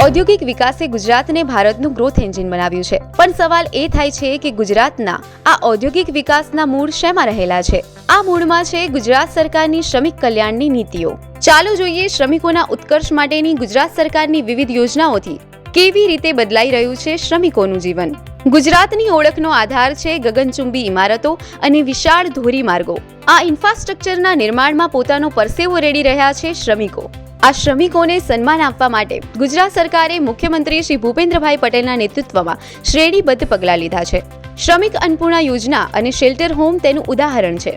ઔદ્યોગિક વિકાસે ગુજરાતને ભારતનું ગ્રોથ એન્જિન બનાવ્યું છે, પણ સવાલ એ થાય છે કે ગુજરાતના આ ઔદ્યોગિક વિકાસના મૂળ શેમાં રહેલા છે? આ મૂળમાં છે ગુજરાત સરકારની શ્રમિક કલ્યાણની નીતિઓ। ચાલો જોઈએ શ્રમિકોના ઉત્કર્ષ માટેની ગુજરાત સરકારની વિવિધ યોજનાઓથી કેવી રીતે બદલાઈ રહ્યું છે શ્રમિકોનું જીવન। ગુજરાતની ઓળખનો આધાર છે ગગનચુંબી ઇમારતો અને વિશાળ ધોરીમાર્ગો। આ ઇન્ફ્રાસ્ટ્રક્ચરના નિર્માણમાં પોતાનો પરસેવો રેડી રહ્યા છે શ્રમિકો। આ શ્રમિકોને સન્માન આપવા માટે ગુજરાત સરકારે મુખ્યમંત્રી શ્રી ભૂપેન્દ્રભાઈ પટેલના નેતૃત્વમાં શ્રેણીબદ્ધ પગલાં લીધા છે। શ્રમિક અન્નપૂર્ણા યોજના અને શેલ્ટર હોમ તેનું ઉદાહરણ છે।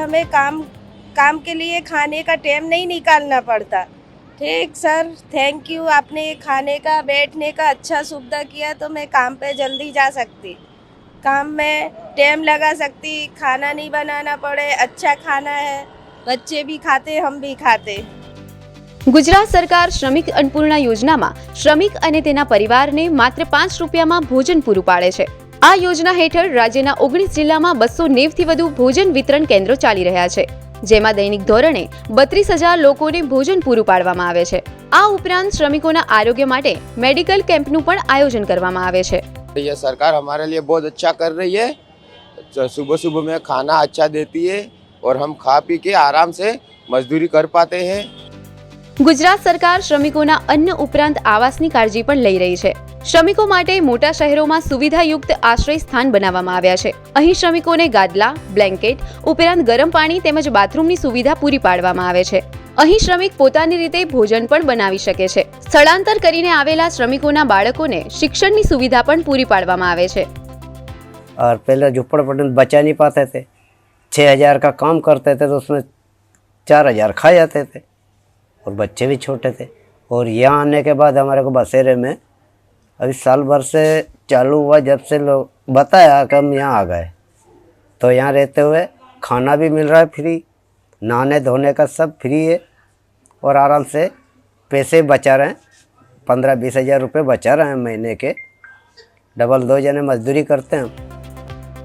हमें काम के लिए खाने का टाइम नहीं निकालना पड़ता। ठीक सर, थैंक यू, आपने खाने का बैठने का अच्छा सुविधा किया तो मैं काम पे जल्दी जा सकती, काम में टाइम लगा सकती, खाना नहीं बनाना पड़े, अच्छा खाना है, बच्चे भी खाते, हम भी खाते। ગુજરાત સરકાર શ્રમિક અન્નપૂર્ણા યોજનામાં શ્રમિક અને તેના પરિવારને માત્ર 5 રૂપિયામાં ભોજન પૂરું પાડે છે। આ યોજના હેઠળ રાજ્યના 19 જિલ્લામાં 290થી વધુ ભોજન વિતરણ કેન્દ્રો ચાલી રહ્યા છે, જેમાં દૈનિક ધોરણે 32,000 લોકોને ભોજન પૂરું પાડવામાં આવે છે। આ ઉપરાંત શ્રમિકોના આરોગ્ય માટે મેડિકલ કેમ્પનું પણ આયોજન કરવામાં આવે છે। ये सरकार हमारे लिए बहुत अच्छा कर रही है। सुबह सुबह में खाना अच्छा देती है और हम खा पी के आराम से मजदूरी कर पाते हैं। ગુજરાત સરકાર શ્રમિકોના અન્ન ઉપરાંત આવાસની કાળજી પણ લઈ રહી છે। શ્રમિકો માટે મોટા શહેરોમાં સુવિધાયુક્ત આશ્રય સ્થાન બનાવવામાં આવ્યા છે। અહીં શ્રમિકોને ગાદલા, બ્લેન્કેટ ઉપરાંત ગરમ પાણી તેમજ બાથરૂમની સુવિધા પૂરી પાડવામાં આવે છે। અહીં શ્રમિક પોતાની રીતે ભોજન પણ બનાવી શકે છે। સ્થળાંતર કરીને આવેલા શ્રમિકોના બાળકોને શિક્ષણની સુવિધા પણ પૂરી પાડવામાં આવે છે। और पहले झुप्पड़पट्टी में बचा नहीं पाते थे, 6,000 का काम करते थे तो उसमें 4,000 खा जाते थे और बच्चे भी छोटे थे। और यहाँ आने के बाद हमारे को बसेरे में अभी साल भर से चालू हुआ, जब से लोग बताया कि हम यहाँ आ गए, तो यहाँ रहते हुए खाना भी मिल रहा है फ्री, नहाने धोने का सब फ्री है और आराम से पैसे बचा रहे हैं। 15-20 हज़ार रुपये बचा रहे हैं महीने के। डबल 2 जने मजदूरी करते हैं।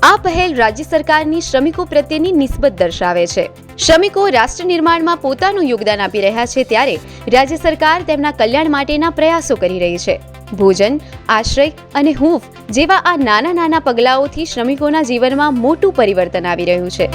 આ પહેલ રાજ્ય સરકારની શ્રમિકો પ્રત્યેની નિસ્બત દર્શાવે છે। શ્રમિકો રાષ્ટ્ર નિર્માણમાં પોતાનું યોગદાન આપી રહ્યા છે, ત્યારે રાજ્ય સરકાર તેમના કલ્યાણ માટેના પ્રયાસો કરી રહી છે। ભોજન, આશ્રય અને હૂંફ જેવા આ નાના નાના પગલાઓથી શ્રમિકોના જીવનમાં મોટું પરિવર્તન આવી રહ્યું છે।